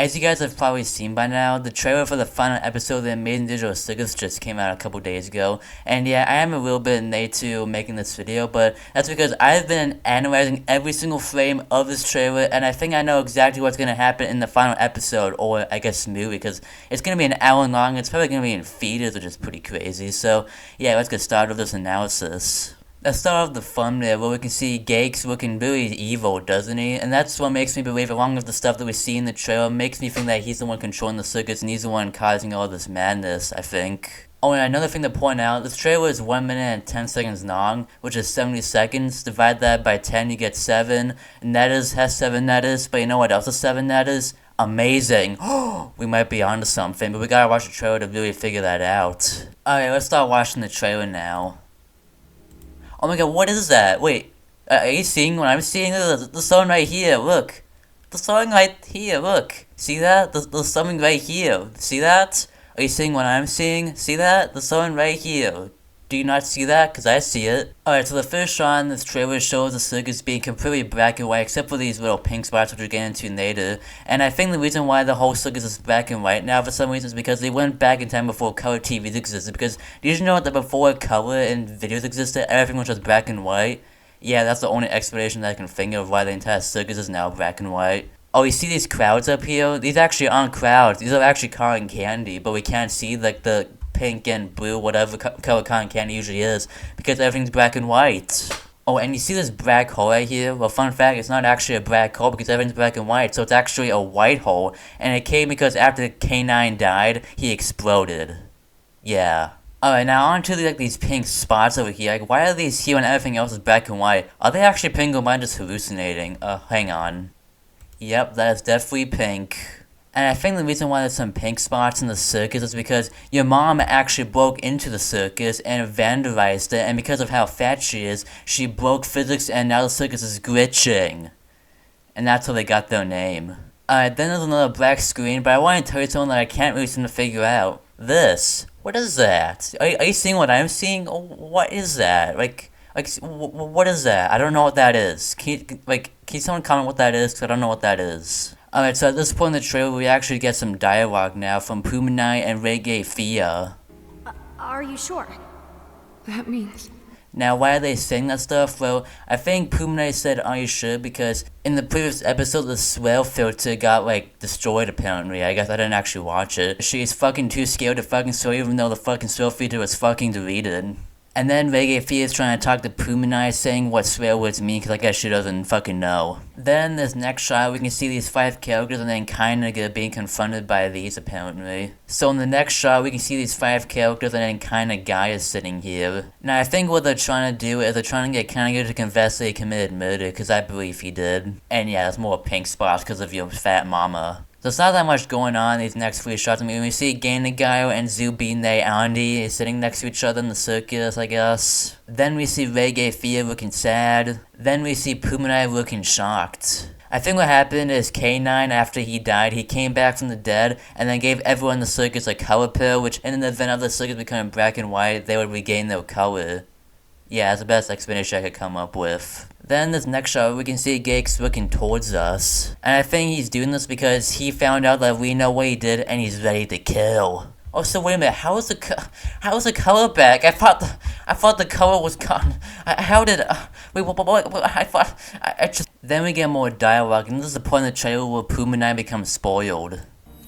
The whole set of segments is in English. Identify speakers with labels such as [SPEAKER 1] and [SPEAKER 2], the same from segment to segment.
[SPEAKER 1] As you guys have probably seen by now, the trailer for the final episode of the Amazing Digital Circus just came out a couple days ago. And yeah, I am a little bit late to making this video, but that's because I've been analyzing every single frame of this trailer, and I think I know exactly what's going to happen in the final episode, or I guess movie, because it's going to be an hour long. It's probably going to be in feeders, which is pretty crazy. So yeah, let's get started with this analysis. Let's start off the thumbnail where we can see Gakes looking really evil, doesn't he? And that's what makes me believe, along with the stuff that we see in the trailer, makes me think that he's the one controlling the circus and he's the one causing all this madness, I think. Oh, and another thing to point out, this trailer is 1 minute and 10 seconds long, which is 70 seconds. Divide that by 10, you get 7. And that has 7 netters, but you know what else is 7 netters? Amazing! We might be onto something, but we gotta watch the trailer to really figure that out. Alright, let's start watching the trailer now. Oh my god, what is that? Wait, are you seeing what I'm seeing? The sun right here, look. The sun right here, look. See that? There's something right here. See that? Are you seeing what I'm seeing? See that? The sun right here. Do you not see that? Because I see it. Alright, so the first shot in this trailer shows the circus being completely black and white, except for these little pink spots, which we'll get into later. And I think the reason why the whole circus is black and white now, for some reason, is because they went back in time before color TVs existed. Because did you know that before color and videos existed, everything was just black and white? Yeah, that's the only explanation that I can think of why the entire circus is now black and white. Oh, you see these crowds up here? These actually aren't crowds. These are actually cotton candy, but we can't see like the pink and blue, whatever color cotton candy usually is, because everything's black and white. Oh, and you see this black hole right here? Well, fun fact, it's not actually a black hole because everything's black and white, so it's actually a white hole, and it came because after K9 died, he exploded. Yeah. Alright, now on to these pink spots over here. Like, why are these here when everything else is black and white? Are they actually pink or am I just hallucinating? Hang on. Yep, that is definitely pink. And I think the reason why there's some pink spots in the circus is because your mom actually broke into the circus and vandalized it, and because of how fat she is, she broke physics and now the circus is glitching. And that's how they got their name. Alright, then there's another black screen, but I want to tell you something that I can't really seem to figure out. This. What is that? Are you seeing what I'm seeing? What is that? What is that? I don't know what that is. Can someone comment what that is? Because I don't know what that is. Alright, so at this point in the trailer, we actually get some dialogue now from Pumanai and Reggae Fia.
[SPEAKER 2] Are you sure? That means...
[SPEAKER 1] Now, why are they saying that stuff? Well, I think Pumanai said, "Are you sure?" because in the previous episode, the swell filter got, destroyed, apparently. I guess I didn't actually watch it. She's fucking too scared to fucking swell, even though the fucking swell filter was fucking deleted. And then Reggae Fia is trying to talk to Pumanai, saying what swear words mean, because I guess she doesn't fucking know. Then, this next shot, we can see these 5 characters and then kinda being confronted by these, apparently. So in the next shot, we can see these 5 characters and then kinda Guy is sitting here. Now, I think what they're trying to do is they're trying to get kinda to confess that he committed murder, because I believe he did. And yeah, there's more pink spots because of your fat mama. So it's not that much going on in these next 3 shots. I mean, we see Gainagayo and Zubine Andy sitting next to each other in the circus, I guess. Then we see Reggae Fia looking sad. Then we see Pumanai looking shocked. I think what happened is K9, after he died, he came back from the dead and then gave everyone in the circus a color pill, which in the event of the circus becoming black and white, they would regain their color. Yeah, that's the best explanation I could come up with. Then this next shot, we can see Gakes looking towards us. And I think he's doing this because he found out that we know what he did and he's ready to kill. Oh, so wait a minute, how is the color back? I thought the color was gone. Then we get more dialogue, and this is the point in the trailer where Pumanai becomes spoiled.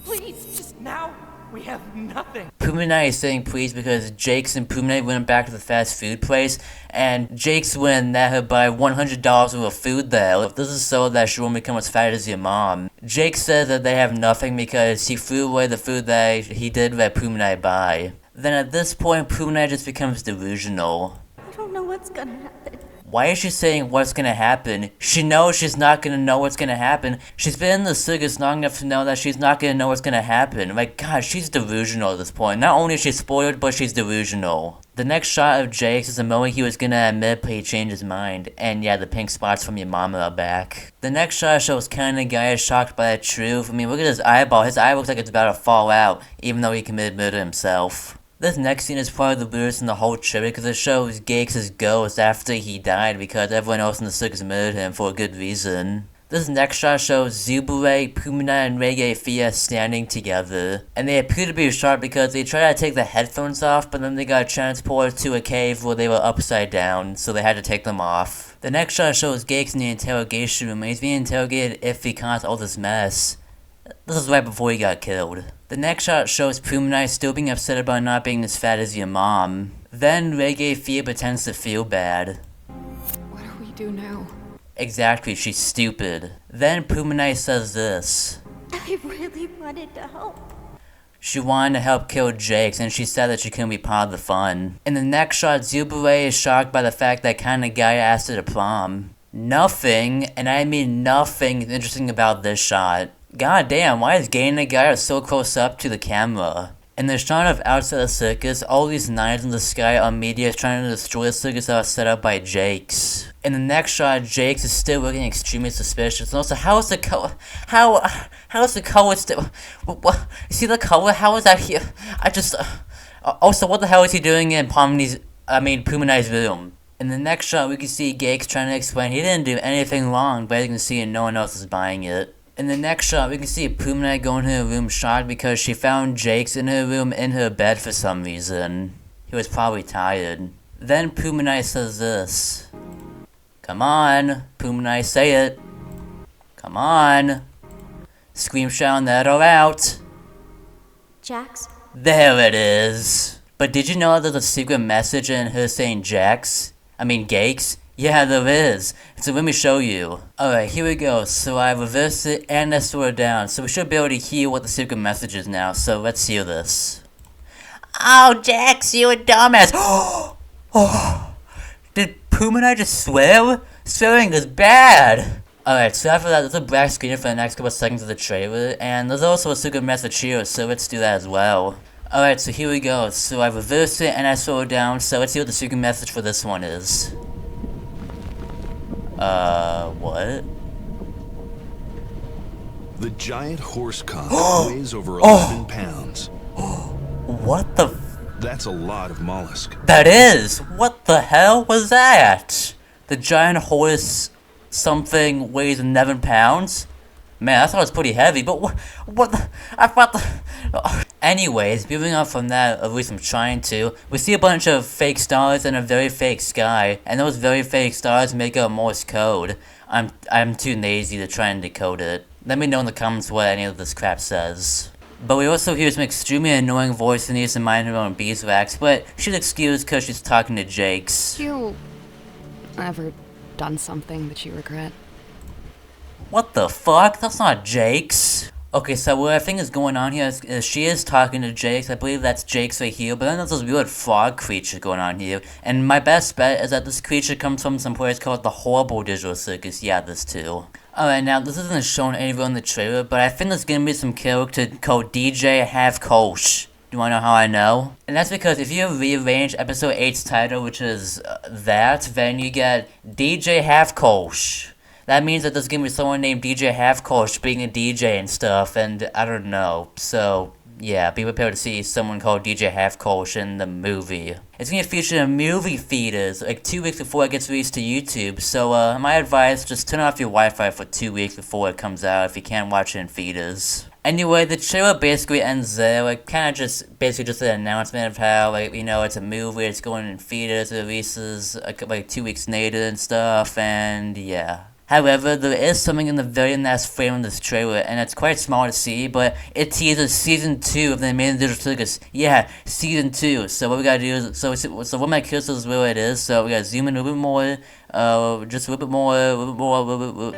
[SPEAKER 3] Please, just now, we have nothing.
[SPEAKER 1] Pumanai is saying please because Jakes and Pumanai went back to the fast food place, and Jakes went let her buy $100 worth of food there. This is so that she won't become as fat as your mom. Jake says that they have nothing because he threw away the food that he did let Pumanai buy. Then at this point, Pumanai just becomes delusional.
[SPEAKER 2] I don't know what's gonna happen.
[SPEAKER 1] Why is she saying what's gonna happen? She knows she's not gonna know what's gonna happen. She's been in the circus long enough to know that she's not gonna know what's gonna happen. Like, God, she's delusional at this point. Not only is she spoiled, but she's delusional. The next shot of Jakes is the moment he was gonna admit, but he changed his mind. And yeah, the pink spots from your mama are back. The next shot shows kinda Guy is shocked by the truth. I mean, look at his eyeball. His eye looks like it's about to fall out, even though he committed murder himself. This next scene is probably the weirdest in the whole trip because it shows Gakes' ghost after he died because everyone else in the circus murdered him for a good reason. This next shot shows Zubure, Pumina, and Reggae Fia standing together. And they appear to be shot because they tried to take the headphones off, but then they got transported to a cave where they were upside down, so they had to take them off. The next shot shows Gakes in the interrogation room, and he's being interrogated if he caused all this mess. This is right before he got killed. The next shot shows Pumina still being upset about not being as fat as your mom. Then Reggae Fia pretends to feel bad.
[SPEAKER 2] What do we do now?
[SPEAKER 1] Exactly, she's stupid. Then Pumina says this.
[SPEAKER 4] I really wanted to help.
[SPEAKER 1] She wanted to help kill Jakes, and she said that she couldn't be part of the fun. In the next shot, Zubure is shocked by the fact that kind of guy asked her to prom. Nothing, and I mean nothing, is interesting about this shot. God damn, why is getting a guy so close up to the camera? In the shot of outside the circus, all these knives in the sky are meteors trying to destroy the circus that was set up by Jakes. In the next shot, Jakes is still looking extremely suspicious. And also, how is the color? How is the color still? What? You see the color? How is that here? Also, what the hell is he doing in Puminai's room? In the next shot, we can see Jakes trying to explain he didn't do anything wrong, but as you can see, no one else is buying it. In the next shot, we can see Pumina go into her room shocked because she found Jakes in her room in her bed for some reason. He was probably tired. Then Pumina says this. Come on, Pumina, say it. Come on. Scream, shout, and let her out.
[SPEAKER 4] Jax?
[SPEAKER 1] There it is. But did you know there's a secret message in her saying Gakes? Yeah, there is. So let me show you. Alright, here we go. So I reversed it and I slowed it down. So we should be able to hear what the secret message is now. So let's hear this. Oh, Jax, you a dumbass. Oh, did Pumina just swear? Swearing is bad. Alright, so after that, there's a black screen for the next couple seconds of the trailer. And there's also a secret message here, so let's do that as well. Alright, so here we go. So I reversed it and I slowed it down. So let's see what the secret message for this one is. What?
[SPEAKER 5] The giant horse comet weighs over 11 pounds.
[SPEAKER 1] What the?
[SPEAKER 5] That's a lot of mollusk.
[SPEAKER 1] That is! What the hell was that? The giant horse something weighs 11 pounds? Man, I thought it was pretty heavy, but I thought Anyways, moving on from that, at least I'm trying to, we see a bunch of fake stars and a very fake sky, and those very fake stars make up Morse code. I'm too lazy to try and decode it. Let me know in the comments what any of this crap says. But we also hear some extremely annoying voice and needs to mind her own beeswax, but she's excused because she's talking to Jakes.
[SPEAKER 2] You ever done something that you regret?
[SPEAKER 1] What the fuck? That's not Jakes. Okay, so what I think is going on here is she is talking to Jakes. I believe that's Jakes right here, but then there's this weird frog creature going on here. And my best bet is that this creature comes from some place called the Horrible Digital Circus. Yeah, this too. Alright, now this isn't shown anywhere in the trailer, but I think there's gonna be some character called DJ Half Kolsch. Do you wanna know how I know? And that's because if you rearrange episode 8's title, which is that, then you get DJ Half Kolsch. That means that there's gonna be someone named DJ Half Kolsch being a DJ and stuff, and I don't know. So, yeah, be prepared to see someone called DJ Half Kolsch in the movie. It's gonna feature in movie theaters, like 2 weeks before it gets released to YouTube. So, my advice, just turn off your Wi-Fi for 2 weeks before it comes out if you can't watch it in theaters. Anyway, the trailer basically ends there, like, kinda just an announcement of how, like, you know, it's a movie, it's going in theaters, it releases, like 2 weeks later and stuff, and yeah. However, there is something in the very last frame of this trailer, and it's quite small to see, but it teases Season 2 of the Amazing Digital Circus. Yeah, Season 2. So what we gotta do is, so what my cursor is where it is, so we gotta zoom in a little bit more, just a little bit more,